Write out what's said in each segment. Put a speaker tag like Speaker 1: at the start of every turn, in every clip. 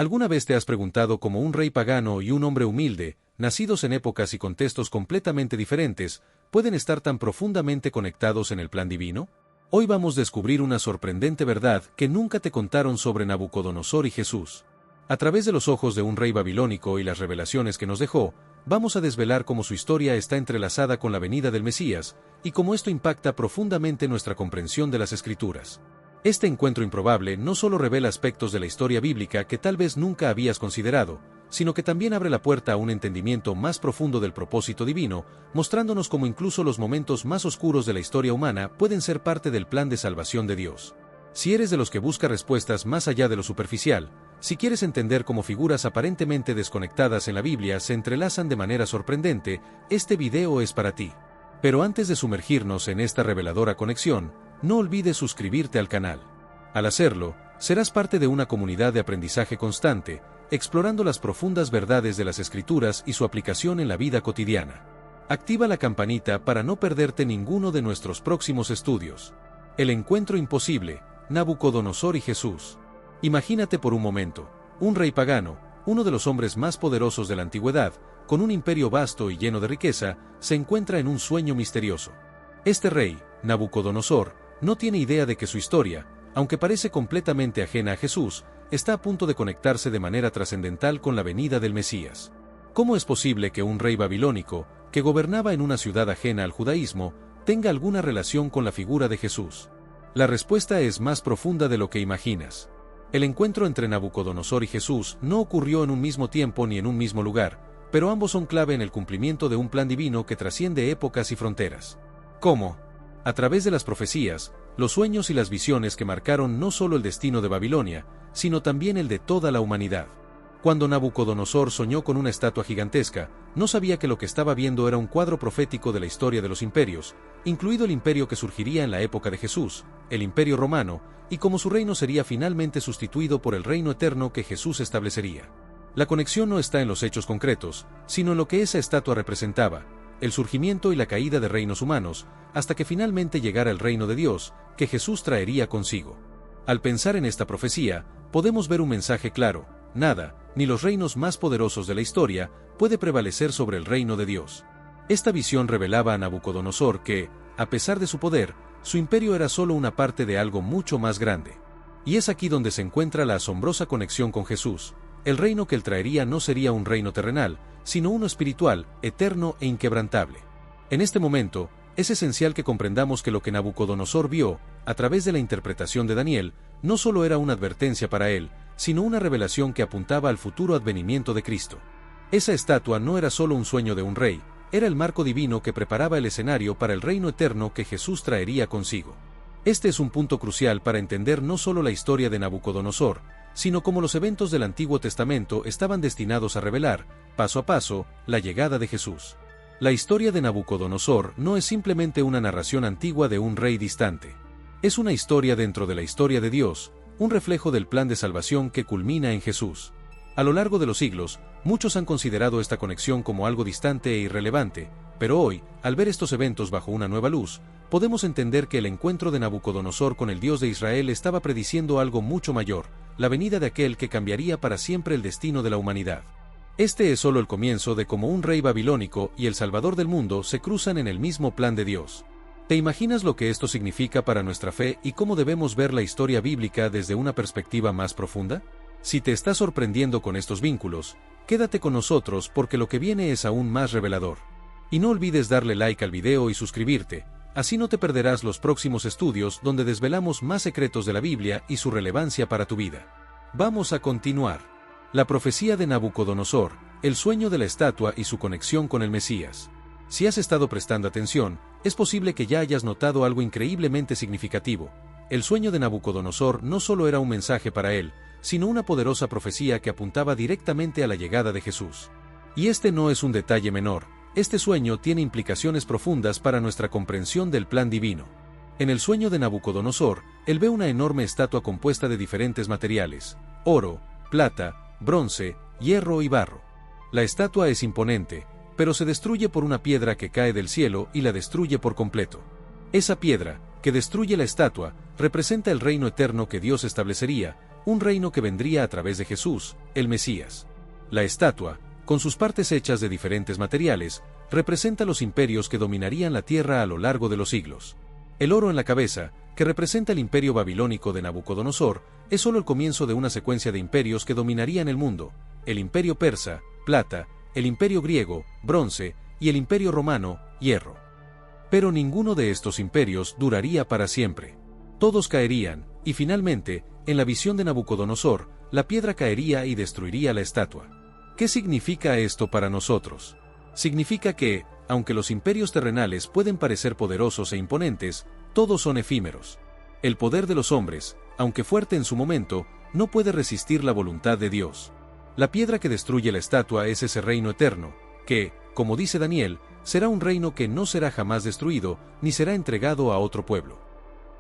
Speaker 1: ¿Alguna vez te has preguntado cómo un rey pagano y un hombre humilde, nacidos en épocas y contextos completamente diferentes, pueden estar tan profundamente conectados en el plan divino? Hoy vamos a descubrir una sorprendente verdad que nunca te contaron sobre Nabucodonosor y Jesús. A través de los ojos de un rey babilónico y las revelaciones que nos dejó, vamos a desvelar cómo su historia está entrelazada con la venida del Mesías, y cómo esto impacta profundamente nuestra comprensión de las Escrituras. Este encuentro improbable no solo revela aspectos de la historia bíblica que tal vez nunca habías considerado, sino que también abre la puerta a un entendimiento más profundo del propósito divino, mostrándonos cómo incluso los momentos más oscuros de la historia humana pueden ser parte del plan de salvación de Dios. Si eres de los que busca respuestas más allá de lo superficial, si quieres entender cómo figuras aparentemente desconectadas en la Biblia se entrelazan de manera sorprendente, este video es para ti. Pero antes de sumergirnos en esta reveladora conexión, no olvides suscribirte al canal. Al hacerlo, serás parte de una comunidad de aprendizaje constante, explorando las profundas verdades de las Escrituras y su aplicación en la vida cotidiana. Activa la campanita para no perderte ninguno de nuestros próximos estudios. El encuentro imposible, Nabucodonosor y Jesús. Imagínate por un momento, un rey pagano, uno de los hombres más poderosos de la antigüedad, con un imperio vasto y lleno de riqueza, se encuentra en un sueño misterioso. Este rey, Nabucodonosor, no tiene idea de que su historia, aunque parece completamente ajena a Jesús, está a punto de conectarse de manera trascendental con la venida del Mesías. ¿Cómo es posible que un rey babilónico, que gobernaba en una ciudad ajena al judaísmo, tenga alguna relación con la figura de Jesús? La respuesta es más profunda de lo que imaginas. El encuentro entre Nabucodonosor y Jesús no ocurrió en un mismo tiempo ni en un mismo lugar, pero ambos son clave en el cumplimiento de un plan divino que trasciende épocas y fronteras. ¿Cómo? A través de las profecías, los sueños y las visiones que marcaron no solo el destino de Babilonia, sino también el de toda la humanidad. Cuando Nabucodonosor soñó con una estatua gigantesca, no sabía que lo que estaba viendo era un cuadro profético de la historia de los imperios, incluido el imperio que surgiría en la época de Jesús, el Imperio Romano, y cómo su reino sería finalmente sustituido por el reino eterno que Jesús establecería. La conexión no está en los hechos concretos, sino en lo que esa estatua representaba, el surgimiento y la caída de reinos humanos, hasta que finalmente llegara el reino de Dios, que Jesús traería consigo. Al pensar en esta profecía, podemos ver un mensaje claro: nada, ni los reinos más poderosos de la historia, puede prevalecer sobre el reino de Dios. Esta visión revelaba a Nabucodonosor que, a pesar de su poder, su imperio era solo una parte de algo mucho más grande. Y es aquí donde se encuentra la asombrosa conexión con Jesús. El reino que él traería no sería un reino terrenal, sino uno espiritual, eterno e inquebrantable. En este momento, es esencial que comprendamos que lo que Nabucodonosor vio, a través de la interpretación de Daniel, no solo era una advertencia para él, sino una revelación que apuntaba al futuro advenimiento de Cristo. Esa estatua no era solo un sueño de un rey, era el marco divino que preparaba el escenario para el reino eterno que Jesús traería consigo. Este es un punto crucial para entender no solo la historia de Nabucodonosor, sino cómo los eventos del Antiguo Testamento estaban destinados a revelar, paso a paso, la llegada de Jesús. La historia de Nabucodonosor no es simplemente una narración antigua de un rey distante. Es una historia dentro de la historia de Dios, un reflejo del plan de salvación que culmina en Jesús. A lo largo de los siglos, muchos han considerado esta conexión como algo distante e irrelevante, pero hoy, al ver estos eventos bajo una nueva luz, podemos entender que el encuentro de Nabucodonosor con el Dios de Israel estaba prediciendo algo mucho mayor: la venida de aquel que cambiaría para siempre el destino de la humanidad. Este es solo el comienzo de cómo un rey babilónico y el Salvador del mundo se cruzan en el mismo plan de Dios. ¿Te imaginas lo que esto significa para nuestra fe y cómo debemos ver la historia bíblica desde una perspectiva más profunda? Si te estás sorprendiendo con estos vínculos, quédate con nosotros porque lo que viene es aún más revelador. Y no olvides darle like al video y suscribirte, así no te perderás los próximos estudios donde desvelamos más secretos de la Biblia y su relevancia para tu vida. Vamos a continuar. La profecía de Nabucodonosor, el sueño de la estatua y su conexión con el Mesías. Si has estado prestando atención, es posible que ya hayas notado algo increíblemente significativo. El sueño de Nabucodonosor no solo era un mensaje para él, sino una poderosa profecía que apuntaba directamente a la llegada de Jesús. Y este no es un detalle menor, este sueño tiene implicaciones profundas para nuestra comprensión del plan divino. En el sueño de Nabucodonosor, él ve una enorme estatua compuesta de diferentes materiales: oro, plata, bronce, hierro y barro. La estatua es imponente, pero se destruye por una piedra que cae del cielo y la destruye por completo. Esa piedra, que destruye la estatua, representa el reino eterno que Dios establecería, un reino que vendría a través de Jesús, el Mesías. La estatua, con sus partes hechas de diferentes materiales, representa los imperios que dominarían la tierra a lo largo de los siglos. El oro en la cabeza, que representa el imperio babilónico de Nabucodonosor, es solo el comienzo de una secuencia de imperios que dominarían el mundo: el imperio persa, plata; el imperio griego, bronce; y el imperio romano, hierro. Pero ninguno de estos imperios duraría para siempre. Todos caerían, y finalmente, en la visión de Nabucodonosor, la piedra caería y destruiría la estatua. ¿Qué significa esto para nosotros? Significa que, aunque los imperios terrenales pueden parecer poderosos e imponentes, todos son efímeros. El poder de los hombres, aunque fuerte en su momento, no puede resistir la voluntad de Dios. La piedra que destruye la estatua es ese reino eterno, que, como dice Daniel, será un reino que no será jamás destruido, ni será entregado a otro pueblo.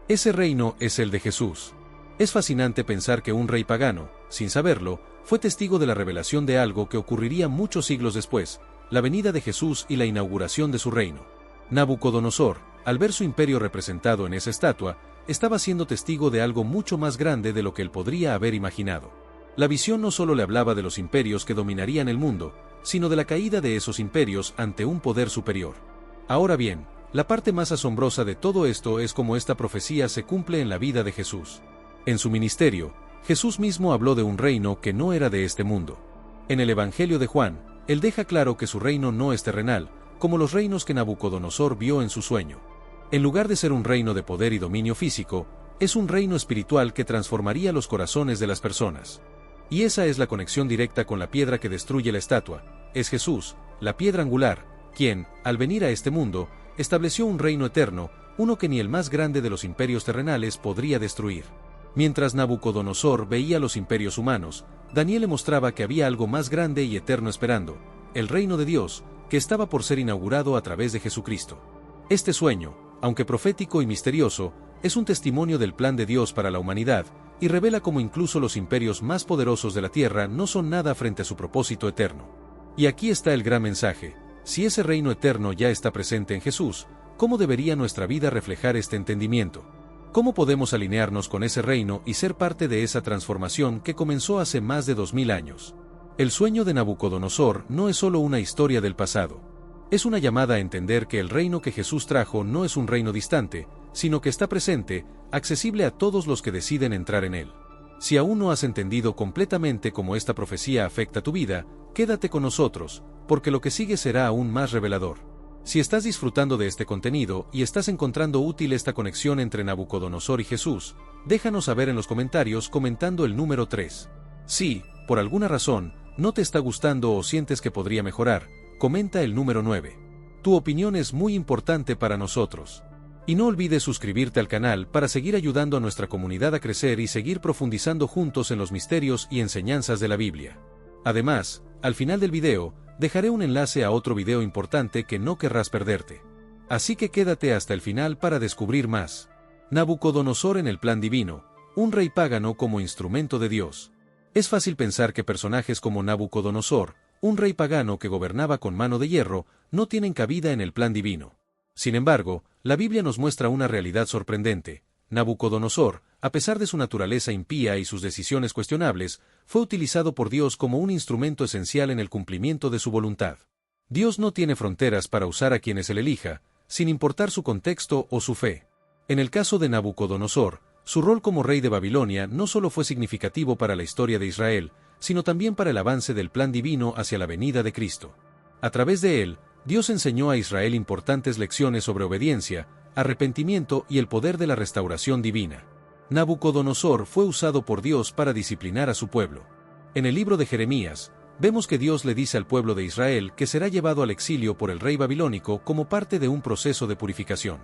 Speaker 1: Ese reino es el de Jesús. Es fascinante pensar que un rey pagano, sin saberlo, fue testigo de la revelación de algo que ocurriría muchos siglos después: la venida de Jesús y la inauguración de su reino. Nabucodonosor, al ver su imperio representado en esa estatua, estaba siendo testigo de algo mucho más grande de lo que él podría haber imaginado. La visión no solo le hablaba de los imperios que dominarían el mundo, sino de la caída de esos imperios ante un poder superior. Ahora bien, la parte más asombrosa de todo esto es cómo esta profecía se cumple en la vida de Jesús. En su ministerio, Jesús mismo habló de un reino que no era de este mundo. En el Evangelio de Juan, él deja claro que su reino no es terrenal, como los reinos que Nabucodonosor vio en su sueño. En lugar de ser un reino de poder y dominio físico, es un reino espiritual que transformaría los corazones de las personas. Y esa es la conexión directa con la piedra que destruye la estatua. Es Jesús, la piedra angular, quien, al venir a este mundo, estableció un reino eterno, uno que ni el más grande de los imperios terrenales podría destruir. Mientras Nabucodonosor veía los imperios humanos, Daniel le mostraba que había algo más grande y eterno esperando: el reino de Dios, que estaba por ser inaugurado a través de Jesucristo. Este sueño, aunque profético y misterioso, es un testimonio del plan de Dios para la humanidad, y revela cómo incluso los imperios más poderosos de la tierra no son nada frente a su propósito eterno. Y aquí está el gran mensaje: si ese reino eterno ya está presente en Jesús, ¿cómo debería nuestra vida reflejar este entendimiento? ¿Cómo podemos alinearnos con ese reino y ser parte de esa transformación que comenzó hace más de 2000 años? El sueño de Nabucodonosor no es solo una historia del pasado. Es una llamada a entender que el reino que Jesús trajo no es un reino distante, sino que está presente, accesible a todos los que deciden entrar en él. Si aún no has entendido completamente cómo esta profecía afecta tu vida, quédate con nosotros, porque lo que sigue será aún más revelador. Si estás disfrutando de este contenido y estás encontrando útil esta conexión entre Nabucodonosor y Jesús, déjanos saber en los comentarios comentando el número 3. Si, por alguna razón, no te está gustando o sientes que podría mejorar, comenta el número 9. Tu opinión es muy importante para nosotros. Y no olvides suscribirte al canal para seguir ayudando a nuestra comunidad a crecer y seguir profundizando juntos en los misterios y enseñanzas de la Biblia. Además, al final del video, dejaré un enlace a otro video importante que no querrás perderte. Así que quédate hasta el final para descubrir más. Nabucodonosor en el plan divino, un rey pagano como instrumento de Dios. Es fácil pensar que personajes como Nabucodonosor, un rey pagano que gobernaba con mano de hierro, no tienen cabida en el plan divino. Sin embargo, la Biblia nos muestra una realidad sorprendente. Nabucodonosor, a pesar de su naturaleza impía y sus decisiones cuestionables, fue utilizado por Dios como un instrumento esencial en el cumplimiento de su voluntad. Dios no tiene fronteras para usar a quienes él elija, sin importar su contexto o su fe. En el caso de Nabucodonosor, su rol como rey de Babilonia no solo fue significativo para la historia de Israel, sino también para el avance del plan divino hacia la venida de Cristo. A través de él, Dios enseñó a Israel importantes lecciones sobre obediencia, arrepentimiento y el poder de la restauración divina. Nabucodonosor fue usado por Dios para disciplinar a su pueblo. En el libro de Jeremías, vemos que Dios le dice al pueblo de Israel que será llevado al exilio por el rey babilónico como parte de un proceso de purificación.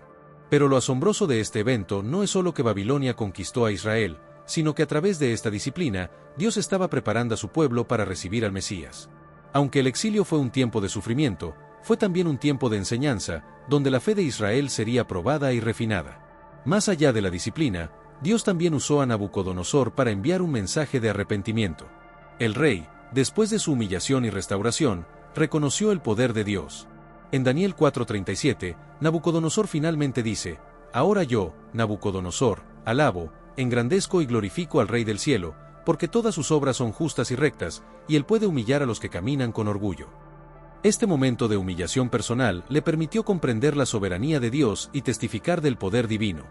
Speaker 1: Pero lo asombroso de este evento no es solo que Babilonia conquistó a Israel, sino que a través de esta disciplina, Dios estaba preparando a su pueblo para recibir al Mesías. Aunque el exilio fue un tiempo de sufrimiento, fue también un tiempo de enseñanza, donde la fe de Israel sería probada y refinada. Más allá de la disciplina, Dios también usó a Nabucodonosor para enviar un mensaje de arrepentimiento. El rey, después de su humillación y restauración, reconoció el poder de Dios. En Daniel 4:37, Nabucodonosor finalmente dice: «Ahora yo, Nabucodonosor, alabo, engrandezco y glorifico al Rey del cielo, porque todas sus obras son justas y rectas, y él puede humillar a los que caminan con orgullo. Este momento de humillación personal le permitió comprender la soberanía de Dios y testificar del poder divino.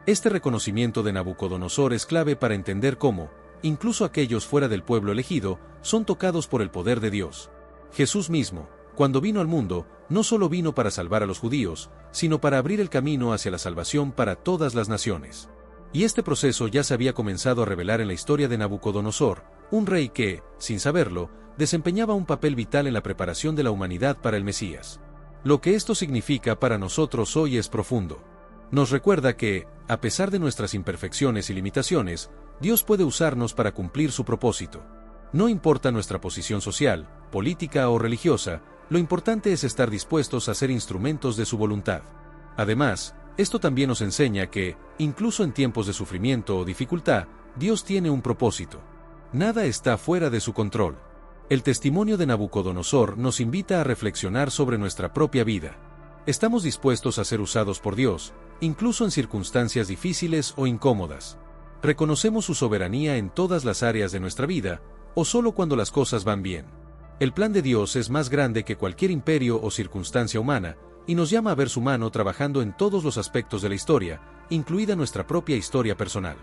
Speaker 1: Este reconocimiento de Nabucodonosor es clave para entender cómo, incluso aquellos fuera del pueblo elegido, son tocados por el poder de Dios. Jesús mismo, cuando vino al mundo, no solo vino para salvar a los judíos, sino para abrir el camino hacia la salvación para todas las naciones. Y este proceso ya se había comenzado a revelar en la historia de Nabucodonosor, un rey que, sin saberlo, desempeñaba un papel vital en la preparación de la humanidad para el Mesías. Lo que esto significa para nosotros hoy es profundo. Nos recuerda que, a pesar de nuestras imperfecciones y limitaciones, Dios puede usarnos para cumplir su propósito. No importa nuestra posición social, política o religiosa, lo importante es estar dispuestos a ser instrumentos de su voluntad. Además, esto también nos enseña que, incluso en tiempos de sufrimiento o dificultad, Dios tiene un propósito. Nada está fuera de su control. El testimonio de Nabucodonosor nos invita a reflexionar sobre nuestra propia vida. ¿Estamos dispuestos a ser usados por Dios, incluso en circunstancias difíciles o incómodas? ¿Reconocemos su soberanía en todas las áreas de nuestra vida, o solo cuando las cosas van bien? El plan de Dios es más grande que cualquier imperio o circunstancia humana, y nos llama a ver su mano trabajando en todos los aspectos de la historia, incluida nuestra propia historia personal.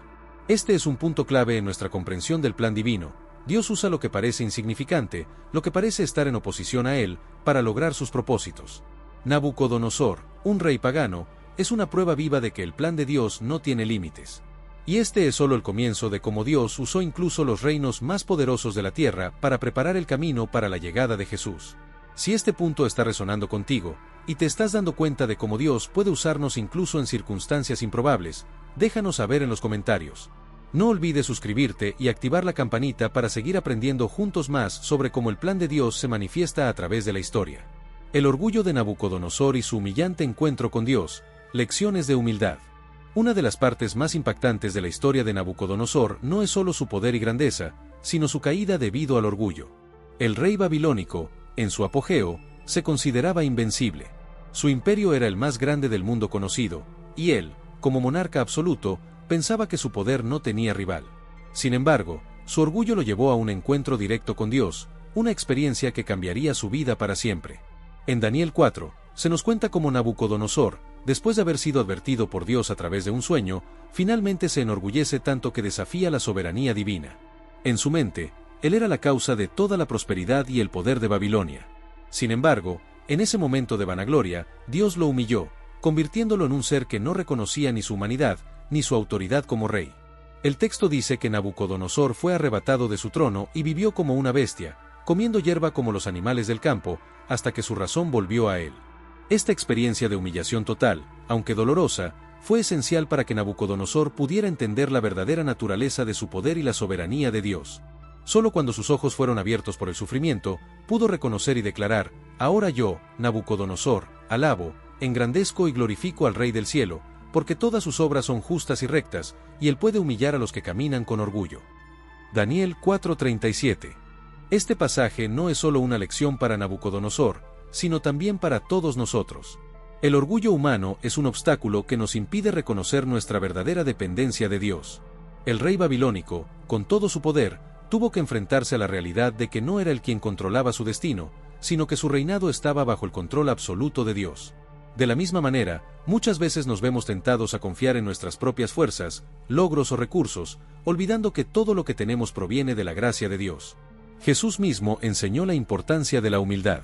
Speaker 1: Este es un punto clave en nuestra comprensión del plan divino. Dios usa lo que parece insignificante, lo que parece estar en oposición a Él, para lograr sus propósitos. Nabucodonosor, un rey pagano, es una prueba viva de que el plan de Dios no tiene límites. Y este es solo el comienzo de cómo Dios usó incluso los reinos más poderosos de la tierra para preparar el camino para la llegada de Jesús. Si este punto está resonando contigo, y te estás dando cuenta de cómo Dios puede usarnos incluso en circunstancias improbables, déjanos saber en los comentarios. No olvides suscribirte y activar la campanita para seguir aprendiendo juntos más sobre cómo el plan de Dios se manifiesta a través de la historia. El orgullo de Nabucodonosor y su humillante encuentro con Dios, lecciones de humildad. Una de las partes más impactantes de la historia de Nabucodonosor no es solo su poder y grandeza, sino su caída debido al orgullo. El rey babilónico, en su apogeo, se consideraba invencible. Su imperio era el más grande del mundo conocido, y él, como monarca absoluto, pensaba que su poder no tenía rival. Sin embargo, su orgullo lo llevó a un encuentro directo con Dios, una experiencia que cambiaría su vida para siempre. En Daniel 4, se nos cuenta cómo Nabucodonosor, después de haber sido advertido por Dios a través de un sueño, finalmente se enorgullece tanto que desafía la soberanía divina. En su mente, él era la causa de toda la prosperidad y el poder de Babilonia. Sin embargo, en ese momento de vanagloria, Dios lo humilló, convirtiéndolo en un ser que no reconocía ni su humanidad, ni su autoridad como rey. El texto dice que Nabucodonosor fue arrebatado de su trono y vivió como una bestia, comiendo hierba como los animales del campo, hasta que su razón volvió a él. Esta experiencia de humillación total, aunque dolorosa, fue esencial para que Nabucodonosor pudiera entender la verdadera naturaleza de su poder y la soberanía de Dios. Solo cuando sus ojos fueron abiertos por el sufrimiento, pudo reconocer y declarar: ahora yo, Nabucodonosor, alabo, engrandezco y glorifico al Rey del cielo, porque todas sus obras son justas y rectas, y él puede humillar a los que caminan con orgullo. Daniel 4:37. Este pasaje no es solo una lección para Nabucodonosor, sino también para todos nosotros. El orgullo humano es un obstáculo que nos impide reconocer nuestra verdadera dependencia de Dios. El rey babilónico, con todo su poder, tuvo que enfrentarse a la realidad de que no era él quien controlaba su destino, sino que su reinado estaba bajo el control absoluto de Dios. De la misma manera, muchas veces nos vemos tentados a confiar en nuestras propias fuerzas, logros o recursos, olvidando que todo lo que tenemos proviene de la gracia de Dios. Jesús mismo enseñó la importancia de la humildad.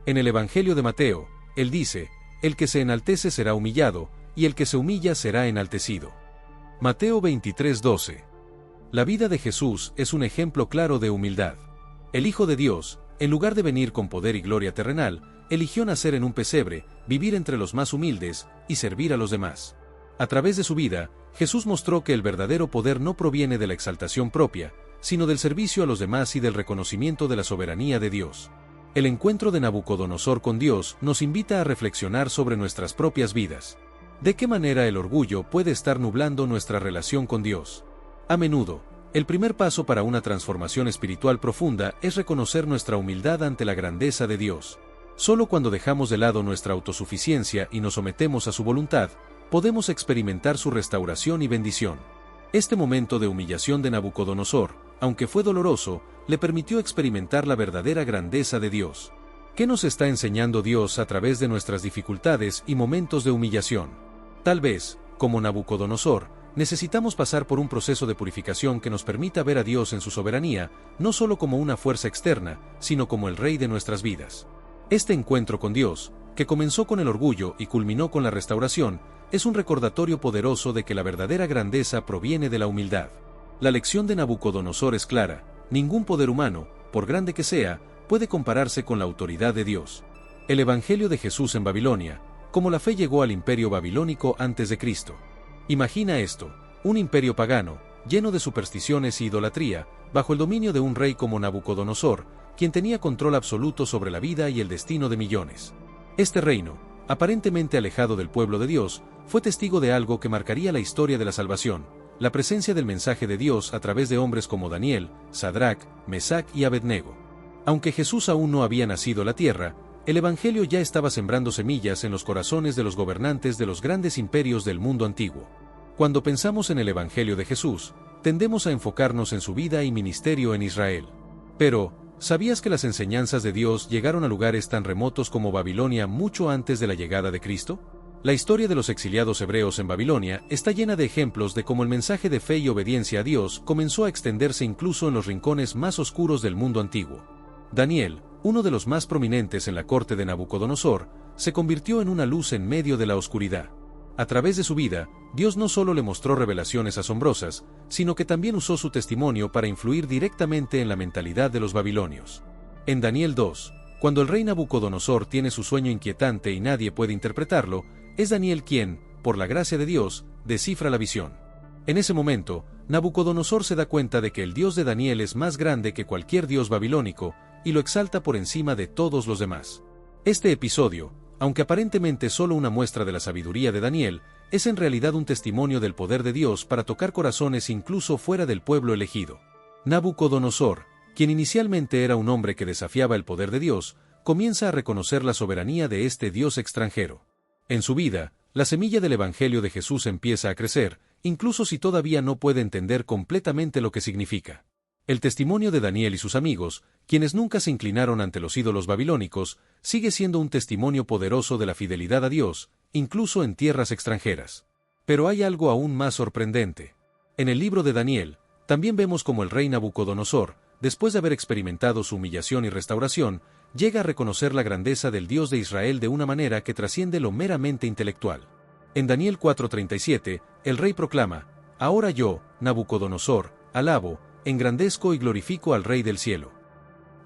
Speaker 1: En el Evangelio de Mateo, él dice: el que se enaltece será humillado, y el que se humilla será enaltecido. Mateo 23:12. La vida de Jesús es un ejemplo claro de humildad. El Hijo de Dios, en lugar de venir con poder y gloria terrenal, eligió nacer en un pesebre, vivir entre los más humildes, y servir a los demás. A través de su vida, Jesús mostró que el verdadero poder no proviene de la exaltación propia, sino del servicio a los demás y del reconocimiento de la soberanía de Dios. El encuentro de Nabucodonosor con Dios nos invita a reflexionar sobre nuestras propias vidas. ¿De qué manera el orgullo puede estar nublando nuestra relación con Dios? A menudo, el primer paso para una transformación espiritual profunda es reconocer nuestra humildad ante la grandeza de Dios. Solo cuando dejamos de lado nuestra autosuficiencia y nos sometemos a su voluntad, podemos experimentar su restauración y bendición. Este momento de humillación de Nabucodonosor, aunque fue doloroso, le permitió experimentar la verdadera grandeza de Dios. ¿Qué nos está enseñando Dios a través de nuestras dificultades y momentos de humillación? Tal vez, como Nabucodonosor, necesitamos pasar por un proceso de purificación que nos permita ver a Dios en su soberanía, no solo como una fuerza externa, sino como el Rey de nuestras vidas. Este encuentro con Dios, que comenzó con el orgullo y culminó con la restauración, es un recordatorio poderoso de que la verdadera grandeza proviene de la humildad. La lección de Nabucodonosor es clara: ningún poder humano, por grande que sea, puede compararse con la autoridad de Dios. El Evangelio de Jesús en Babilonia, como la fe llegó al imperio babilónico antes de Cristo. Imagina esto: un imperio pagano, lleno de supersticiones y idolatría, bajo el dominio de un rey como Nabucodonosor, quien tenía control absoluto sobre la vida y el destino de millones. Este reino, aparentemente alejado del pueblo de Dios, fue testigo de algo que marcaría la historia de la salvación: la presencia del mensaje de Dios a través de hombres como Daniel, Sadrac, Mesac y Abednego. Aunque Jesús aún no había nacido en la tierra, el Evangelio ya estaba sembrando semillas en los corazones de los gobernantes de los grandes imperios del mundo antiguo. Cuando pensamos en el Evangelio de Jesús, tendemos a enfocarnos en su vida y ministerio en Israel. Pero, ¿sabías que las enseñanzas de Dios llegaron a lugares tan remotos como Babilonia mucho antes de la llegada de Cristo? La historia de los exiliados hebreos en Babilonia está llena de ejemplos de cómo el mensaje de fe y obediencia a Dios comenzó a extenderse incluso en los rincones más oscuros del mundo antiguo. Daniel, uno de los más prominentes en la corte de Nabucodonosor, se convirtió en una luz en medio de la oscuridad. A través de su vida, Dios no solo le mostró revelaciones asombrosas, sino que también usó su testimonio para influir directamente en la mentalidad de los babilonios. En Daniel 2, cuando el rey Nabucodonosor tiene su sueño inquietante y nadie puede interpretarlo, es Daniel quien, por la gracia de Dios, descifra la visión. En ese momento, Nabucodonosor se da cuenta de que el Dios de Daniel es más grande que cualquier dios babilónico, y lo exalta por encima de todos los demás. Este episodio, aunque aparentemente solo una muestra de la sabiduría de Daniel, es en realidad un testimonio del poder de Dios para tocar corazones incluso fuera del pueblo elegido. Nabucodonosor, quien inicialmente era un hombre que desafiaba el poder de Dios, comienza a reconocer la soberanía de este Dios extranjero. En su vida, la semilla del Evangelio de Jesús empieza a crecer, incluso si todavía no puede entender completamente lo que significa. El testimonio de Daniel y sus amigos, quienes nunca se inclinaron ante los ídolos babilónicos, sigue siendo un testimonio poderoso de la fidelidad a Dios, incluso en tierras extranjeras. Pero hay algo aún más sorprendente. En el libro de Daniel, también vemos cómo el rey Nabucodonosor, después de haber experimentado su humillación y restauración, llega a reconocer la grandeza del Dios de Israel de una manera que trasciende lo meramente intelectual. En Daniel 4:37, el rey proclama: «Ahora yo, Nabucodonosor, alabo, engrandezco y glorifico al Rey del cielo».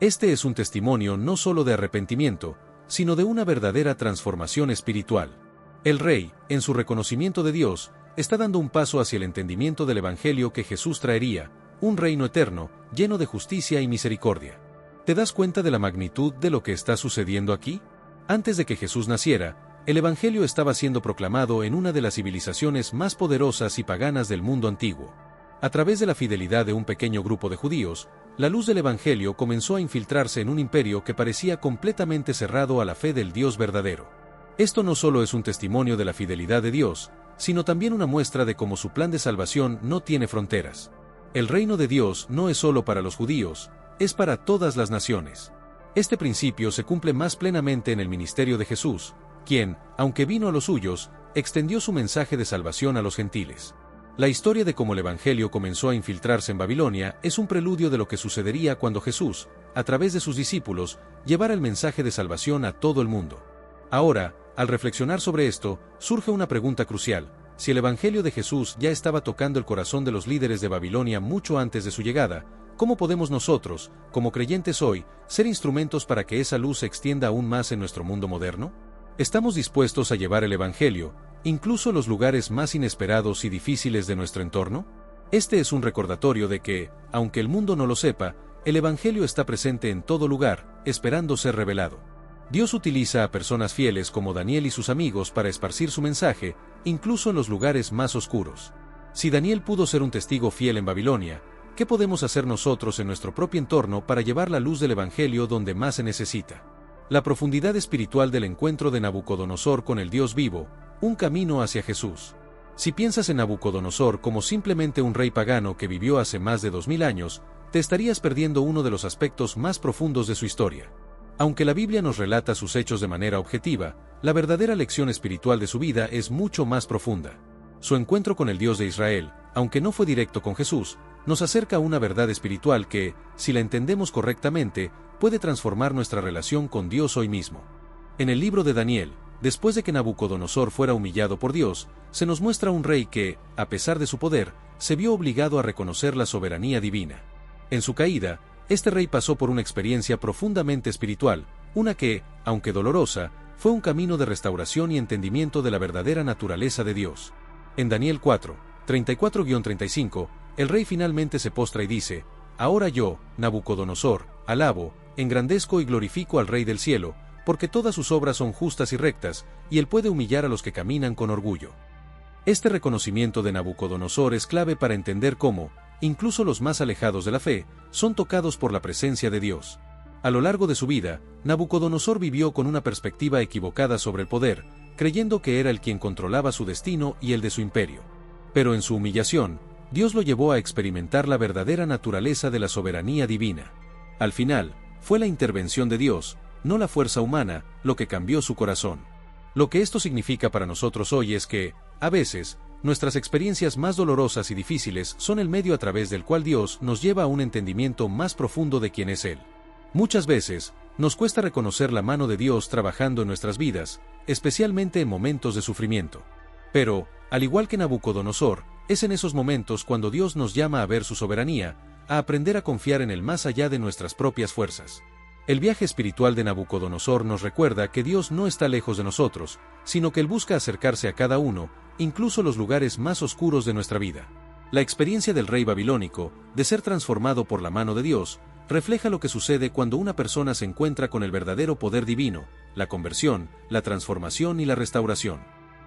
Speaker 1: Este es un testimonio no solo de arrepentimiento, sino de una verdadera transformación espiritual. El rey, en su reconocimiento de Dios, está dando un paso hacia el entendimiento del Evangelio que Jesús traería, un reino eterno, lleno de justicia y misericordia. ¿Te das cuenta de la magnitud de lo que está sucediendo aquí? Antes de que Jesús naciera, el Evangelio estaba siendo proclamado en una de las civilizaciones más poderosas y paganas del mundo antiguo. A través de la fidelidad de un pequeño grupo de judíos, la luz del Evangelio comenzó a infiltrarse en un imperio que parecía completamente cerrado a la fe del Dios verdadero. Esto no solo es un testimonio de la fidelidad de Dios, sino también una muestra de cómo su plan de salvación no tiene fronteras. El reino de Dios no es solo para los judíos, es para todas las naciones. Este principio se cumple más plenamente en el ministerio de Jesús, quien, aunque vino a los suyos, extendió su mensaje de salvación a los gentiles. La historia de cómo el Evangelio comenzó a infiltrarse en Babilonia es un preludio de lo que sucedería cuando Jesús, a través de sus discípulos, llevara el mensaje de salvación a todo el mundo. Ahora, al reflexionar sobre esto, surge una pregunta crucial: si el Evangelio de Jesús ya estaba tocando el corazón de los líderes de Babilonia mucho antes de su llegada, ¿cómo podemos nosotros, como creyentes hoy, ser instrumentos para que esa luz se extienda aún más en nuestro mundo moderno? ¿Estamos dispuestos a llevar el Evangelio, incluso a los lugares más inesperados y difíciles de nuestro entorno? Este es un recordatorio de que, aunque el mundo no lo sepa, el Evangelio está presente en todo lugar, esperando ser revelado. Dios utiliza a personas fieles como Daniel y sus amigos para esparcir su mensaje, incluso en los lugares más oscuros. Si Daniel pudo ser un testigo fiel en Babilonia, ¿qué podemos hacer nosotros en nuestro propio entorno para llevar la luz del Evangelio donde más se necesita? La profundidad espiritual del encuentro de Nabucodonosor con el Dios vivo, un camino hacia Jesús. Si piensas en Nabucodonosor como simplemente un rey pagano que vivió hace más de 2000 años, te estarías perdiendo uno de los aspectos más profundos de su historia. Aunque la Biblia nos relata sus hechos de manera objetiva, la verdadera lección espiritual de su vida es mucho más profunda. Su encuentro con el Dios de Israel, aunque no fue directo con Jesús, nos acerca a una verdad espiritual que, si la entendemos correctamente, puede transformar nuestra relación con Dios hoy mismo. En el libro de Daniel, después de que Nabucodonosor fuera humillado por Dios, se nos muestra un rey que, a pesar de su poder, se vio obligado a reconocer la soberanía divina. En su caída, este rey pasó por una experiencia profundamente espiritual, una que, aunque dolorosa, fue un camino de restauración y entendimiento de la verdadera naturaleza de Dios. En Daniel 4, 34-35, el rey finalmente se postra y dice: «Ahora yo, Nabucodonosor, alabo, engrandezco y glorifico al Rey del cielo, porque todas sus obras son justas y rectas, y él puede humillar a los que caminan con orgullo». Este reconocimiento de Nabucodonosor es clave para entender cómo, incluso los más alejados de la fe, son tocados por la presencia de Dios. A lo largo de su vida, Nabucodonosor vivió con una perspectiva equivocada sobre el poder, creyendo que era él quien controlaba su destino y el de su imperio. Pero en su humillación, Dios lo llevó a experimentar la verdadera naturaleza de la soberanía divina. Al final, fue la intervención de Dios, no la fuerza humana, lo que cambió su corazón. Lo que esto significa para nosotros hoy es que, a veces, nuestras experiencias más dolorosas y difíciles son el medio a través del cual Dios nos lleva a un entendimiento más profundo de quién es Él. Muchas veces, nos cuesta reconocer la mano de Dios trabajando en nuestras vidas, especialmente en momentos de sufrimiento. Pero, al igual que Nabucodonosor, es en esos momentos cuando Dios nos llama a ver su soberanía, a aprender a confiar en Él más allá de nuestras propias fuerzas. El viaje espiritual de Nabucodonosor nos recuerda que Dios no está lejos de nosotros, sino que Él busca acercarse a cada uno, incluso los lugares más oscuros de nuestra vida. La experiencia del rey babilónico, de ser transformado por la mano de Dios, refleja lo que sucede cuando una persona se encuentra con el verdadero poder divino, la conversión, la transformación y la restauración.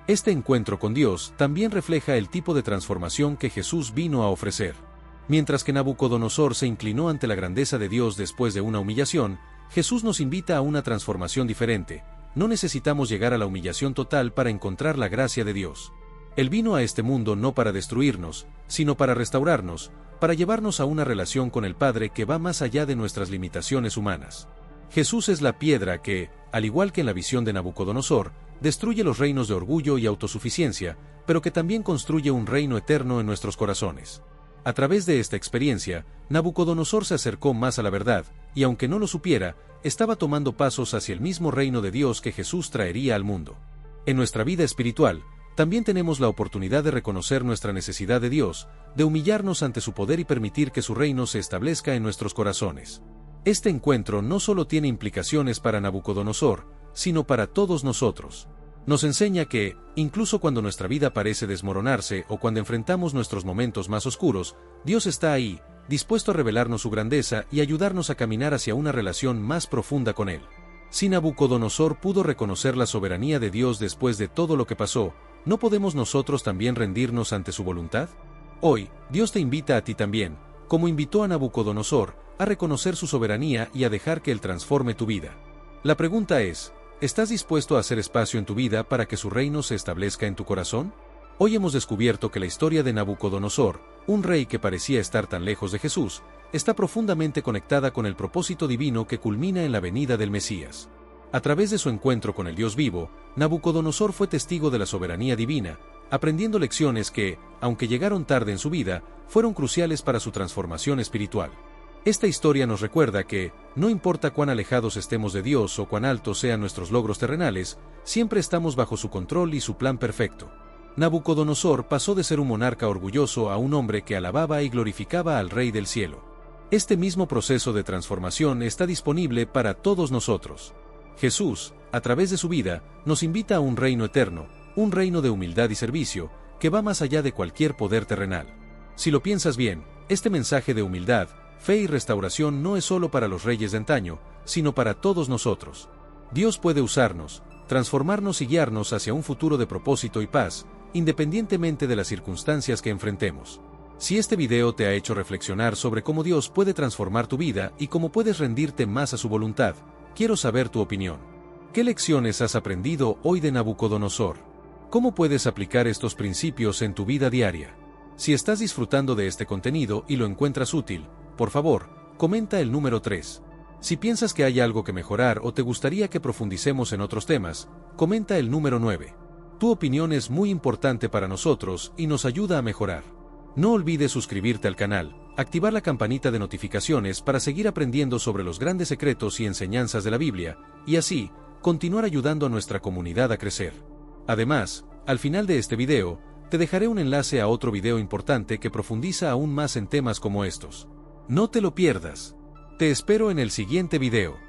Speaker 1: Este encuentro con Dios también refleja el tipo de transformación que Jesús vino a ofrecer. Mientras que Nabucodonosor se inclinó ante la grandeza de Dios después de una humillación, Jesús nos invita a una transformación diferente. No necesitamos llegar a la humillación total para encontrar la gracia de Dios. Él vino a este mundo no para destruirnos, sino para restaurarnos, para llevarnos a una relación con el Padre que va más allá de nuestras limitaciones humanas. Jesús es la piedra que, al igual que en la visión de Nabucodonosor, destruye los reinos de orgullo y autosuficiencia, pero que también construye un reino eterno en nuestros corazones. A través de esta experiencia, Nabucodonosor se acercó más a la verdad, y aunque no lo supiera, estaba tomando pasos hacia el mismo reino de Dios que Jesús traería al mundo. En nuestra vida espiritual, también tenemos la oportunidad de reconocer nuestra necesidad de Dios, de humillarnos ante su poder y permitir que su reino se establezca en nuestros corazones. Este encuentro no solo tiene implicaciones para Nabucodonosor, sino para todos nosotros. Nos enseña que, incluso cuando nuestra vida parece desmoronarse o cuando enfrentamos nuestros momentos más oscuros, Dios está ahí, dispuesto a revelarnos su grandeza y ayudarnos a caminar hacia una relación más profunda con Él. Si Nabucodonosor pudo reconocer la soberanía de Dios después de todo lo que pasó, ¿no podemos nosotros también rendirnos ante su voluntad? Hoy, Dios te invita a ti también, como invitó a Nabucodonosor, a reconocer su soberanía y a dejar que Él transforme tu vida. La pregunta es, ¿estás dispuesto a hacer espacio en tu vida para que su reino se establezca en tu corazón? Hoy hemos descubierto que la historia de Nabucodonosor, un rey que parecía estar tan lejos de Jesús, está profundamente conectada con el propósito divino que culmina en la venida del Mesías. A través de su encuentro con el Dios vivo, Nabucodonosor fue testigo de la soberanía divina, aprendiendo lecciones que, aunque llegaron tarde en su vida, fueron cruciales para su transformación espiritual. Esta historia nos recuerda que, no importa cuán alejados estemos de Dios o cuán altos sean nuestros logros terrenales, siempre estamos bajo su control y su plan perfecto. Nabucodonosor pasó de ser un monarca orgulloso a un hombre que alababa y glorificaba al Rey del cielo. Este mismo proceso de transformación está disponible para todos nosotros. Jesús, a través de su vida, nos invita a un reino eterno, un reino de humildad y servicio, que va más allá de cualquier poder terrenal. Si lo piensas bien, este mensaje de humildad, fe y restauración no es solo para los reyes de antaño, sino para todos nosotros. Dios puede usarnos, transformarnos y guiarnos hacia un futuro de propósito y paz, independientemente de las circunstancias que enfrentemos. Si este video te ha hecho reflexionar sobre cómo Dios puede transformar tu vida y cómo puedes rendirte más a su voluntad, quiero saber tu opinión. ¿Qué lecciones has aprendido hoy de Nabucodonosor? ¿Cómo puedes aplicar estos principios en tu vida diaria? Si estás disfrutando de este contenido y lo encuentras útil, por favor, comenta el número 3. Si piensas que hay algo que mejorar o te gustaría que profundicemos en otros temas, comenta el número 9. Tu opinión es muy importante para nosotros y nos ayuda a mejorar. No olvides suscribirte al canal, activar la campanita de notificaciones para seguir aprendiendo sobre los grandes secretos y enseñanzas de la Biblia, y así, continuar ayudando a nuestra comunidad a crecer. Además, al final de este video, te dejaré un enlace a otro video importante que profundiza aún más en temas como estos. No te lo pierdas. Te espero en el siguiente video.